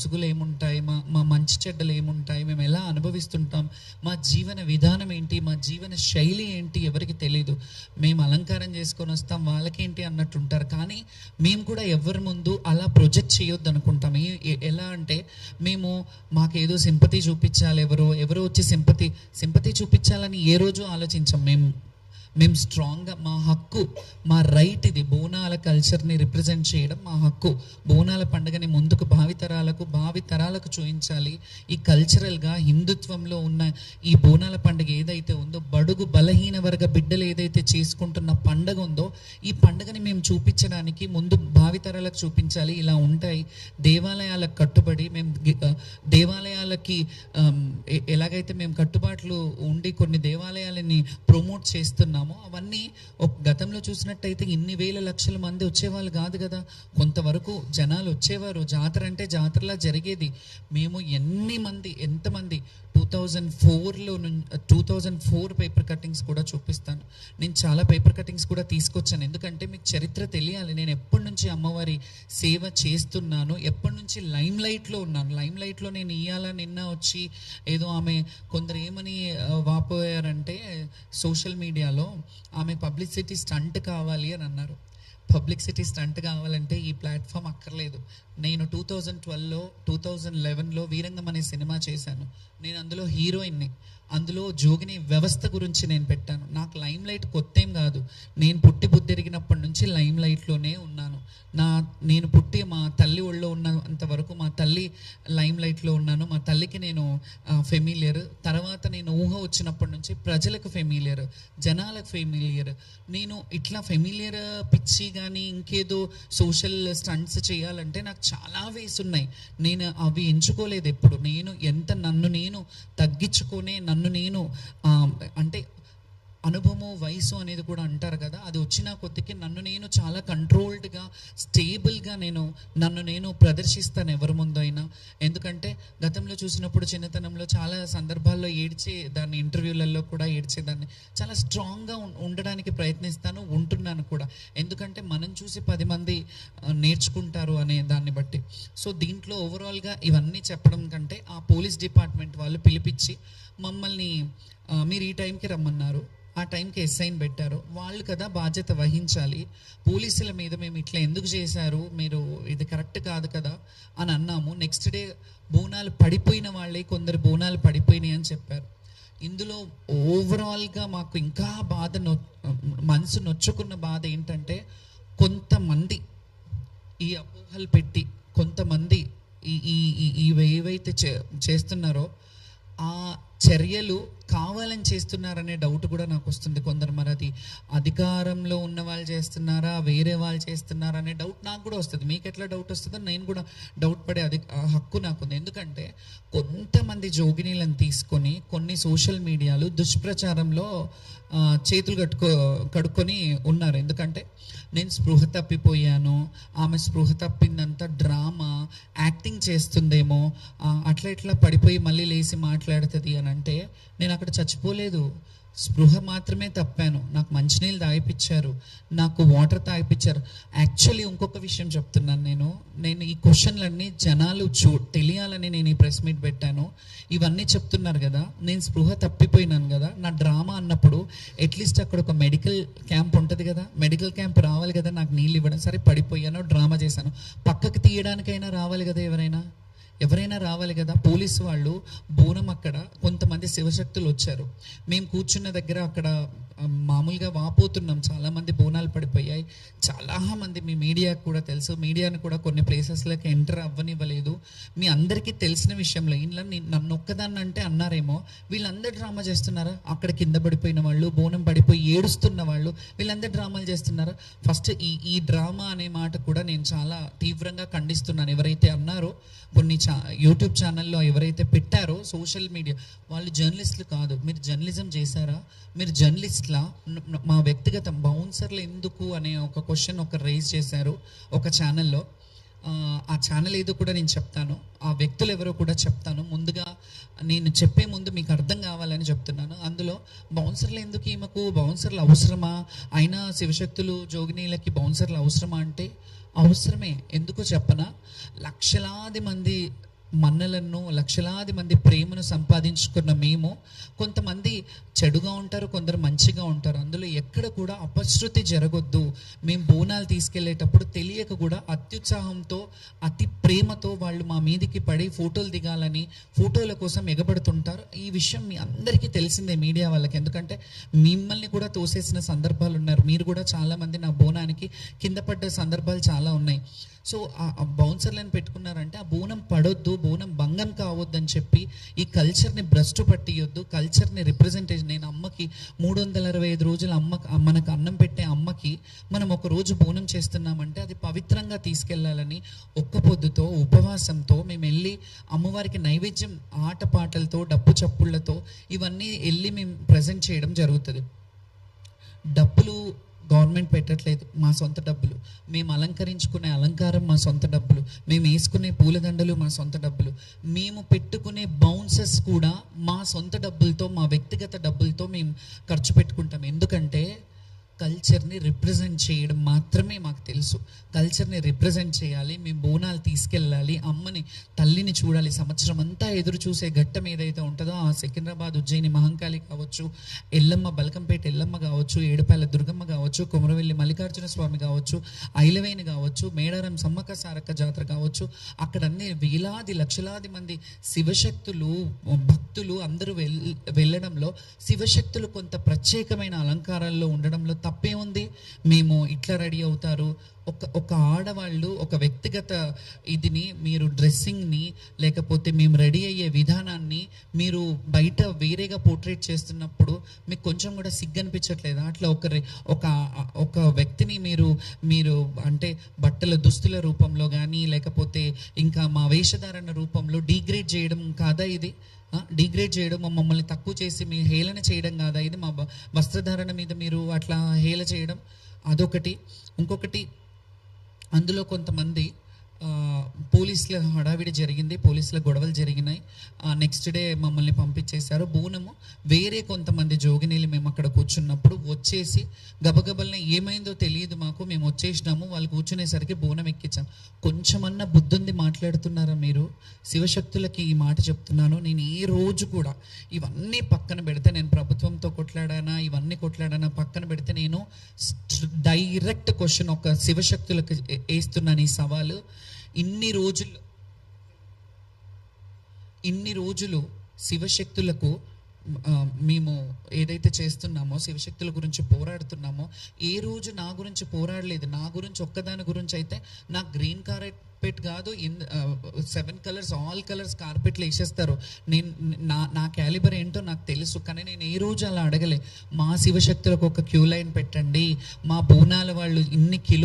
లొసుగులు ఏముంటాయి, మా మా మంచి చెడ్డలు ఏముంటాయి, మేము ఎలా అనుభవిస్తుంటాం, మా జీవన విధానం ఏంటి, మా జీవన శైలి ఏంటి ఎవరికి తెలియదు. మేము అలంకారం చేసుకొని వస్తాం, వాళ్ళకేంటి అన్నట్టు ఉంటారు. కానీ మేము కూడా ఎవరి ముందు అలా ప్రొజెక్ట్ చేయొద్దు అనుకుంటాం. ఎలా అంటే మేము మాకేదో సింపతి చూపించాలి, ఎవరో వచ్చి సింపతి చూపించాలని ఏ రోజు ఆలోచించాం. మేము స్ట్రాంగ్గా మా హక్కు, మా రైట్ ఇది. బోనాల కల్చర్ని రిప్రజెంట్ చేయడం మా హక్కు. బోనాల పండుగని ముందుకు భావితరాలకు చూపించాలి. ఈ కల్చరల్గా హిందుత్వంలో ఉన్న ఈ బోనాల పండుగ ఏదైతే ఉందో, బడుగు బలహీన వర్గ బిడ్డలు ఏదైతే చేసుకుంటున్న పండుగ ఉందో, ఈ పండుగని మేము చూపించడానికి ముందు భావితరాలకు చూపించాలి. ఇలా ఉంటాయి దేవాలయాలకు కట్టుబడి, మేము దేవాలయాలకి ఎలాగైతే మేము కట్టుబాట్లు ఉండి కొన్ని దేవాలయాలని ప్రమోట్ చేస్తున్నాము, అవన్నీ గతంలో చూసినట్టయితే ఇన్ని వేల లక్షల మంది వచ్చేవాళ్ళు కాదు కదా. కొంతవరకు జనాలు వచ్చేవారు. జాతర అంటే జాతరలా జరిగేది. మేము ఎంతమంది 2004 పేపర్ కటింగ్స్ కూడా చూపిస్తాను. నేను చాలా పేపర్ కటింగ్స్ కూడా తీసుకొచ్చాను. ఎందుకంటే మీకు చరిత్ర తెలియాలి. నేను ఎప్పటి నుంచి అమ్మవారి సేవ చేస్తున్నాను, ఎప్పటి నుంచి లైమ్ లైట్లో ఉన్నాను. లైమ్ లైట్లో నేను నిన్న వచ్చి ఏదో ఆమె కొందరు ఏమని వాపోయారంటే సోషల్ మీడియాలో ఆమె పబ్లిసిటీ స్టంట్ కావాలి అని అన్నారు. పబ్లిసిటీ స్టంట్ కావాలంటే ఈ ప్లాట్ఫామ్ అక్కర్లేదు. నేను 2011లో వీరంగం అనే సినిమా చేశాను. నేను అందులో హీరోయిన్ని. అందులో జోగిని వ్యవస్థ గురించి నేను పెట్టాను. నాకు లైమ్ లైట్ కొత్త ఏం కాదు. నేను పుట్టి బుద్ధిరిగినప్పటి నుంచి లైమ్ లైట్లోనే ఉన్నాను. నేను పుట్టి మా తల్లి ఒళ్ళో ఉన్నంత వరకు మా తల్లి లైమ్ లైట్లో ఉన్నాను. మా తల్లికి నేను ఫెమిలియర్. తర్వాత నేను ఊహ వచ్చినప్పటి నుంచి ప్రజలకు ఫెమిలియర్, జనాలకు ఫెమిలియర్. నేను ఇట్లా ఫెమిలియర్ పిచ్చి కానీ ఇంకేదో సోషల్ స్టంట్స్ చేయాలంటే నాకు చాలా వేస్ ఉన్నాయి. నేను అవి ఎంచుకోలేదు ఎప్పుడు. నన్ను నేను తగ్గించుకొని నన్ను నేను అంటే అనుభవము వయసు అనేది కూడా అంటారు కదా, అది వచ్చిన కొద్దికి నన్ను నేను చాలా కంట్రోల్డ్గా స్టేబుల్గా నన్ను నేను ప్రదర్శిస్తాను ఎవరి ముందు అయినా. ఎందుకంటే గతంలో చూసినప్పుడు చిన్నతనంలో చాలా సందర్భాల్లో ఏడ్చేదాన్ని, ఇంటర్వ్యూలలో కూడా ఏడ్చేదాన్ని. చాలా స్ట్రాంగ్గా ఉండడానికి ప్రయత్నిస్తాను, ఉంటున్నాను కూడా. ఎందుకంటే మనం చూసి 10 మంది నేర్చుకుంటారు అనే దాన్ని బట్టి. సో దీంట్లో ఓవరాల్గా ఇవన్నీ చెప్పడం కంటే ఆ పోలీస్ డిపార్ట్మెంట్ వాళ్ళు పిలిపించి మమ్మల్ని మీరు ఈ టైంకి రమ్మన్నారు, ఆ టైంకి ఎస్ఐని పెట్టారు, వాళ్ళు కదా బాధ్యత వహించాలి. పోలీసుల మీద మేము ఇట్లా ఎందుకు చేశారు, మీరు ఇది కరెక్ట్ కాదు కదా అని అన్నాము. నెక్స్ట్ డే బోనాలు పడిపోయిన వాళ్ళే కొందరు బోనాలు పడిపోయినాయి అని చెప్పారు. ఇందులో ఓవరాల్గా మాకు ఇంకా మనసు నొచ్చుకున్న బాధ ఏంటంటే, కొంతమంది ఈ అపోహలు పెట్టి కొంతమంది ఏవైతే చేస్తున్నారో ఆ చర్యలు కావాలని చేస్తున్నారనే డౌట్ కూడా నాకు వస్తుంది. కొందరు మరి అది అధికారంలో ఉన్న వాళ్ళు చేస్తున్నారా, వేరే వాళ్ళు చేస్తున్నారా అనే డౌట్ నాకు కూడా వస్తుంది. మీకు ఎట్లా డౌట్ వస్తుందో నేను కూడా డౌట్ పడే హక్కు నాకుంది. ఎందుకంటే కొంతమంది జోగినీలను తీసుకొని కొన్ని సోషల్ మీడియాలు దుష్ప్రచారంలో చేతులు కడుక్కొని ఉన్నారు. ఎందుకంటే నేను స్పృహ తప్పిపోయాను, ఆమె స్పృహ తప్పిందంతా డ్రామా, యాక్టింగ్ చేస్తుందేమో, అట్లా ఇట్లా పడిపోయి మళ్ళీ లేచి మాట్లాడుతుంది అని అంటే, నేను అక్కడ చచ్చిపోలేదు, స్పృహ మాత్రమే తప్పాను. నాకు మంచినీళ్ళు తాగిపించారు, నాకు వాటర్ తాగిపించారు. యాక్చువల్లీ ఇంకొక విషయం చెప్తున్నాను. నేను ఈ క్వశ్చన్లన్నీ జనాలు తెలియాలని నేను ఈ ప్రెస్ మీట్ పెట్టాను. ఇవన్నీ చెప్తున్నారు కదా, నేను స్పృహ తప్పిపోయినాను కదా, నా డ్రామా అన్నప్పుడు అట్లీస్ట్ అక్కడ ఒక మెడికల్ క్యాంప్ ఉంటుంది కదా, మెడికల్ క్యాంప్ రావాలి కదా నాకు నీళ్ళు ఇవ్వడం. సరే పడిపోయాను, డ్రామా చేశాను, పక్కకి తీయడానికైనా రావాలి కదా, ఎవరైనా రావాలి కదా. పోలీసు వాళ్ళు బోనం అక్కడ కొంతమంది శివశక్తులు వచ్చారు. మేము కూర్చున్న దగ్గర అక్కడ మామూలుగా వాపోతున్నాం, చాలామంది బోనాలు పడిపోయాయి. చాలామంది మీ మీడియాకు కూడా తెలుసు, మీడియాను కూడా కొన్ని ప్లేసెస్లోకి ఎంటర్ అవ్వనివ్వలేదు. మీ అందరికీ తెలిసిన విషయంలో ఇంట్లో నన్ను ఒక్కదాన్ని అంటే అన్నారేమో, వీళ్ళందరూ డ్రామా చేస్తున్నారా, అక్కడ కింద పడిపోయిన వాళ్ళు, బోనం పడిపోయి ఏడుస్తున్న వాళ్ళు, వీళ్ళందరూ డ్రామాలు చేస్తున్నారా. ఫస్ట్ ఈ డ్రామా అనే మాట కూడా నేను చాలా తీవ్రంగా ఖండిస్తున్నాను. ఎవరైతే అన్నారో, కొన్ని యూట్యూబ్ ఛానల్లో ఎవరైతే పెట్టారో సోషల్ మీడియా వాళ్ళు జర్నలిస్టులు కాదు. మీరు జర్నలిజం చేశారా, మీరు జర్నలిస్ట్లా? మా వ్యక్తిగత బౌన్సర్లు ఎందుకు అనే ఒక క్వశ్చన్ రైజ్ చేశారు ఒక ఛానల్లో. ఆ ఛానల్ ఏదో కూడా నేను చెప్తాను, ఆ వ్యక్తులు ఎవరో కూడా చెప్తాను. ముందుగా నేను చెప్పే ముందు మీకు అర్థం కావాలని చెప్తున్నాను. అందులో బౌన్సర్లు ఎందుకు, ఈమెకు బౌన్సర్లు అవసరమా, అయినా శివశక్తులు జోగినీలకి బౌన్సర్లు అవసరమా అంటే అవసరమే. ఎందుకో చెప్పనా, లక్షలాది మంది మన్నలను, లక్షలాది మంది ప్రేమను సంపాదించుకున్న మేము కొంతమంది చెడుగా ఉంటారు, కొందరు మంచిగా ఉంటారు. అందులో ఎక్కడ కూడా అపశృతి జరగొద్దు. మేము బోనాలు తీసుకెళ్లేటప్పుడు తెలియక కూడా అత్యుత్సాహంతో, అతి ప్రేమతో వాళ్ళు మా మీదికి పడి ఫోటోలు దిగాలని, ఫోటోల కోసం ఎగబడుతుంటారు. ఈ విషయం మీ అందరికీ తెలిసిందే, మీడియా వాళ్ళకి. ఎందుకంటే మిమ్మల్ని కూడా తోసేసిన సందర్భాలు ఉన్నారు. మీరు కూడా చాలామంది నా బోనానికి కింద పడ్డ సందర్భాలు చాలా ఉన్నాయి. సో ఆ బౌన్సర్లను పెట్టుకున్నారంటే ఆ బోనం పడొద్దు, బోనం భంగం కావద్దు అని చెప్పి ఈ కల్చర్ని భ్రష్టు పట్టియొద్దు, కల్చర్ని రిప్రజెంటేషన్. నేను అమ్మకి 365 రోజులు మనకు అన్నం పెట్టే అమ్మకి మనం ఒక రోజు బోనం చేస్తున్నామంటే అది పవిత్రంగా తీసుకెళ్లాలని ఒక్క పొద్దుతో, ఉపవాసంతో మేము వెళ్ళి అమ్మవారికి నైవేద్యం ఆటపాటలతో, డప్పు చప్పుళ్లతో ఇవన్నీ వెళ్ళి మేము ప్రజెంట్ చేయడం జరుగుతుంది. డబ్బులు గవర్నమెంట్ పెట్టట్లేదు, మా సొంత డబ్బులు. మేము అలంకరించుకునే అలంకారం మా సొంత డబ్బులు, మేము వేసుకునే పూలదండలు మా సొంత డబ్బులు, మేము పెట్టుకునే బౌన్సెస్ కూడా మా సొంత డబ్బులతో, మా వ్యక్తిగత డబ్బులతో మేము ఖర్చు పెట్టుకుంటాం. ఎందుకంటే కల్చర్ని రిప్రజెంట్ చేయడం మాత్రమే మాకు తెలుసు. కల్చర్ని రిప్రజెంట్ చేయాలి, మేము బోనాలు తీసుకెళ్ళాలి, అమ్మని, తల్లిని చూడాలి. సంవత్సరం అంతా ఎదురు చూసే ఘట్టం ఏదైతే ఉంటుందో ఆ సికింద్రాబాద్, ఉజ్జయిని మహంకాళి కావచ్చు, ఎల్లమ్మ, బల్కంపేట ఎల్లమ్మ కావచ్చు, ఏడుపాయల దుర్గమ్మ కావచ్చు, కొమరవెల్లి మల్లికార్జున స్వామి కావచ్చు, ఐలవేణి కావచ్చు, మేడారం సమ్మక్క సారక్క జాతర కావచ్చు, అక్కడ అన్ని వేలాది లక్షలాది మంది శివశక్తులు, భక్తులు అందరూ వెళ్ళడంలో, శివశక్తులు కొంత ప్రత్యేకమైన అలంకారాల్లో ఉండడంలో తప్పే ఉంది. మేము ఇట్లా రెడీ అవుతారు, ఒక ఆడవాళ్ళు ఒక వ్యక్తిగత ఇదిని, మీరు డ్రెస్సింగ్ని, లేకపోతే మేము రెడీ అయ్యే విధానాన్ని మీరు బయట వేరేగా పోర్ట్రేట్ చేస్తున్నప్పుడు మీకు కొంచెం కూడా సిగ్గు అనిపించట్లేదా? అట్లా ఒక వ్యక్తిని మీరు అంటే బట్టల దుస్తుల రూపంలో కానీ, లేకపోతే ఇంకా మా వేషధారణ రూపంలో డీగ్రేడ్ చేయడం కాదా ఇది? డిగ్రేడ్ చేయడం, మమ్మల్ని తక్కువ చేసి మీ హేళన చేయడం కాదా ఇది? మా వస్త్రధారణ మీద మీరు అట్లా హేళ చేయడం అదొకటి. ఇంకొకటి, అందులో కొంతమంది పోలీసుల హడావిడి జరిగింది, పోలీసుల గొడవలు జరిగినాయి. నెక్స్ట్ డే మమ్మల్ని పంపించేశారు. బోనము వేరే కొంతమంది జోగినీళ్ళు మేము అక్కడ కూర్చున్నప్పుడు వచ్చేసి గబగబల్ని ఏమైందో తెలియదు మాకు, మేము వచ్చేసినాము, వాళ్ళు కూర్చునేసరికి బోనం ఎక్కించాం. కొంచెమన్నా బుద్ధుంది మాట్లాడుతున్నారా మీరు? శివశక్తులకి ఈ మాట చెప్తున్నాను. నేను ఏ రోజు కూడా ఇవన్నీ పక్కన పెడితే, నేను ప్రభుత్వంతో కొట్లాడానా, ఇవన్నీ కొట్లాడానా పక్కన పెడితే, నేను డైరెక్ట్ క్వశ్చన్ ఒక శివశక్తులకు వేస్తున్నాను ఈ సవాలు. ఇన్ని రోజులు శివశక్తులకు మేము ఏదైతే చేస్తున్నామో, శివశక్తుల గురించి పోరాడుతున్నామో, ఏ రోజు నా గురించి పోరాడలేదు. నా గురించి ఒక్కదాని గురించి అయితే నాకు గ్రీన్ కార్పెట్ కాదు, 7 కలర్స్, ఆల్ కలర్స్ కార్పెట్లు వేసేస్తారు. నా క్యాలిబర్ ఏంటో నాకు తెలుసు. కానీ నేను ఏ రోజు అలా అడగలే, మా శివశక్తులకు ఒక క్యూ లైన్ పెట్టండి, మా బోనాల వాళ్ళు ఇన్ని కిలోలు